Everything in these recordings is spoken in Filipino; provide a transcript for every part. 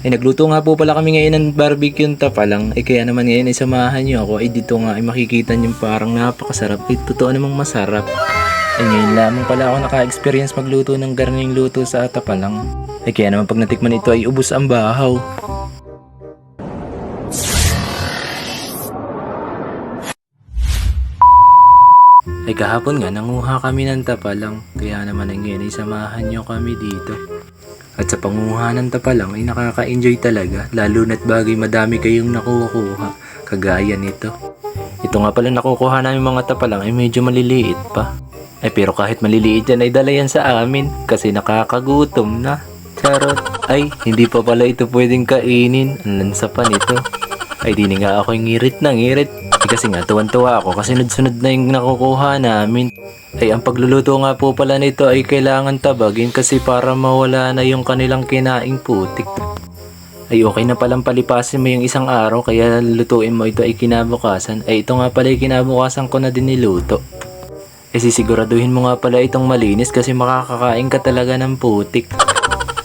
Ay nagluto nga po pala kami ngayon ng barbecue tapalang. Ay kaya naman ngayon ay samahan nyo ako. Ay dito nga ay makikita nyo parang napakasarap. Ay totoo namang masarap. Ay ngayon lamang pala ako naka-experience magluto ng garning luto sa tapalang. Ay kaya naman pag natikman ito ay ubos ang bahaw. Ay kahapon nga nanguha kami ng tapalang. Kaya naman ay ngayon ay samahan nyo kami dito. At sa panguha ng tapalang ay nakaka-enjoy talaga, lalo na't bagay madami kayong nakukuha, kagaya nito. Ito nga pala nakukuha namin mga tapalang ay medyo maliliit pa. Ay pero kahit maliliit yan ay dala yan sa amin kasi nakakagutom na. Charot. Ay hindi pa pala ito pwedeng kainin, ang lansa pa nito. Ay di nga ako ngirit na ngirit. Kasi nga tuwan-tuwa ako kasi sunod-sunod na yung nakukuha namin. Ay ang pagluluto nga po pala nito ay kailangan tabagin kasi para mawala na yung kanilang kinaing putik. Ay okay na palang palipasin mo yung isang araw kaya lutuin mo ito ay kinabukasan. Ay ito nga pala ay kinabukasan ko na din niluto. Ay sisiguraduhin mo nga pala itong malinis kasi makakakain ka talaga ng putik.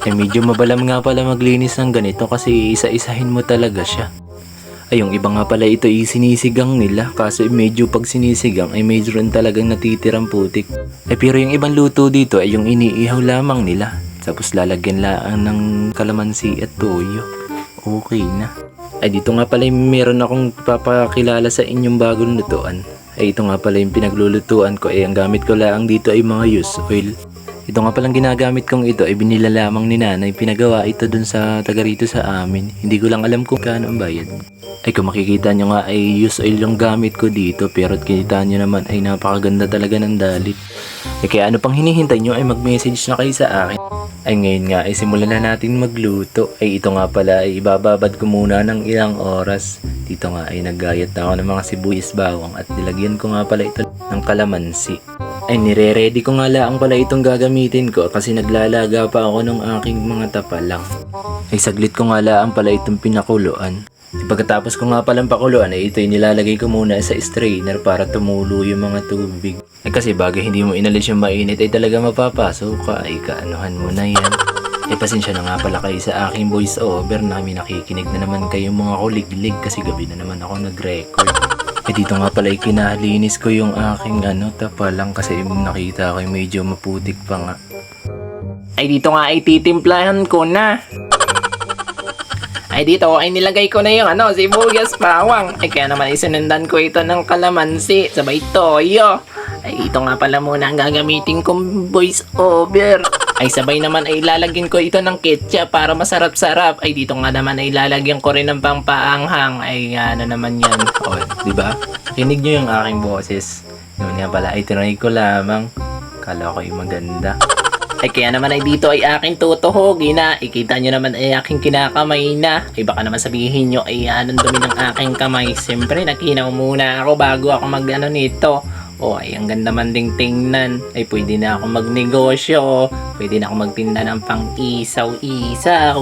Ay medyo mabalam nga pala maglinis ng ganito kasi isa-isahin mo talaga siya. Ay yung iba nga pala ito ay sinisigang nila kaso medyo pag sinisigang ay medyo rin talagang natitirang putik. Ay pero yung ibang luto dito ay yung iniihaw lamang nila. Tapos lalagyan lang ng kalamansi at toyo. Okay na. Ay dito nga pala meron akong papakilala sa inyong bagong lutuan. Ay ito nga pala yung pinaglulutuan ko ay ang gamit ko lang dito ay mga used oil. Ito nga palang ginagamit kong ito ay binila lamang ni nanay. Pinagawa ito dun sa taga rito sa amin. Hindi ko lang alam kung kaano ang bayad. Ay kung makikita nyo nga ay used oil yung gamit ko dito. Pero kita nyo naman ay napakaganda talaga ng dalit. Ay kaya ano pang hinihintay nyo ay mag-message na kayo sa akin. Ay ngayon nga ay simulan na natin magluto. Ay ito nga pala ay ibababad ko muna ng ilang oras. Dito nga ay naggayat na ako ng mga sibuyas bawang at nilagyan ko nga pala ito ng kalamansi. Ay nire-ready ko nga lang pala itong gagamitin ko kasi naglalaga pa ako ng aking mga tapalang. Ay saglit ko nga lang pala itong pinakuluan. Pagkatapos ko nga palang pakuluan ay ito'y nilalagay ko muna sa strainer para tumulo yung mga tubig. Ay kasi bagay hindi mo inalis yung mainit ay talaga mapapasok ka ay kaanuhan mo na yan. Ay pasensya na nga pala kayo sa aking voice over na nakikinig na naman kayong mga kuliglig kasi gabi na naman ako nag-record. Eh dito nga pala kinalinis ko yung aking tapalang kasi nakita ko yung medyo maputik pa nga. Ay dito nga ay titimplahan ko na. Ay dito ay nilagay ko na yung sibuyas bawang. Ay kaya naman isinundan ko ito ng kalamansi sabay toyo. Ay dito nga pala muna ang gagamitin kong voice over. Ay sabay naman ay lalagyan ko ito ng ketchup para masarap-sarap. Ay dito nga naman ay lalagyan ko rin ng pangpaanghang. Ay naman yan. O, diba? Kinig nyo yung aking boses. Yun nga pala ay tinry ko lamang. Kala ko yung maganda. Ay kaya naman ay dito ay aking tutuhogin na. Ikita nyo naman ay aking kinakamay na. Ay baka naman sabihin nyo ay anong dumi ng aking kamay. Siyempre nakinaw muna ako bago ako nito. O ay ang ganda man ding tingnan. Ay pwede na ako magnegosyo. Pwede na ako magtinda ng pang-isaw-isaw.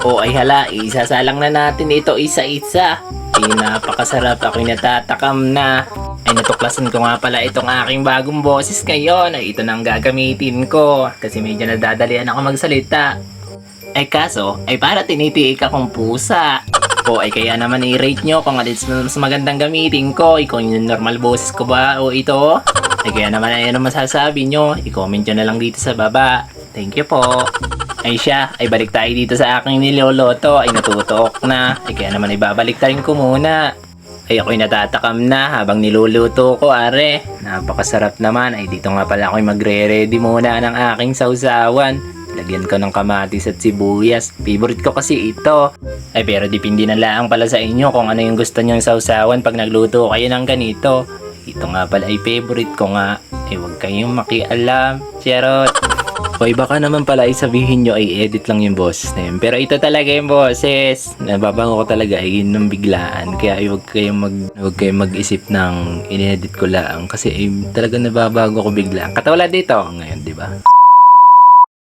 O ay hala, isasalang na natin ito isa-isa. Ay napakasarap, ako'y natatakam na. Ay natuklasan ko nga pala itong aking bagong boses ngayon. Ay ito nang gagamitin ko. Kasi medyo nadadalian ako magsalita. Ay kaso, ay para tinitiik akong pusa. O ay kaya naman i-rate nyo kung alin mas magandang gamitin ko. Kung yung normal boses ko ba o ito. Ay kaya naman ay ano masasabi nyo. I-comment nyo na lang dito sa baba. Thank you po. Ay siya, ay balik tayo dito sa aking niloloto. Ay natutok na. Ay kaya naman ibabalik tayo ko muna. Ay ako'y natatakam na habang niluluto ko are. Napakasarap naman. Ay dito nga pala ako'y magre-ready muna ng aking sausawan. Lagyan ko ng kamatis at sibuyas. Favorite ko kasi ito. Ay pero dipindi na lang pala sa inyo kung ano yung gusto nyong sausawan pag nagluto kayo ng ganito. Ito nga pala ay favorite ko nga. Ay huwag kayong makialam. Charot. O baka naman pala ay sabihin nyo ay edit lang yung boses na yun. Pero ito talaga yung boses. Nababango ko talaga ay yun ng biglaan. Kaya ay huwag kayong mag-isip ng inedit ko lang. Kasi ay talaga nababago ko biglaan. Katawala dito ngayon, di ba?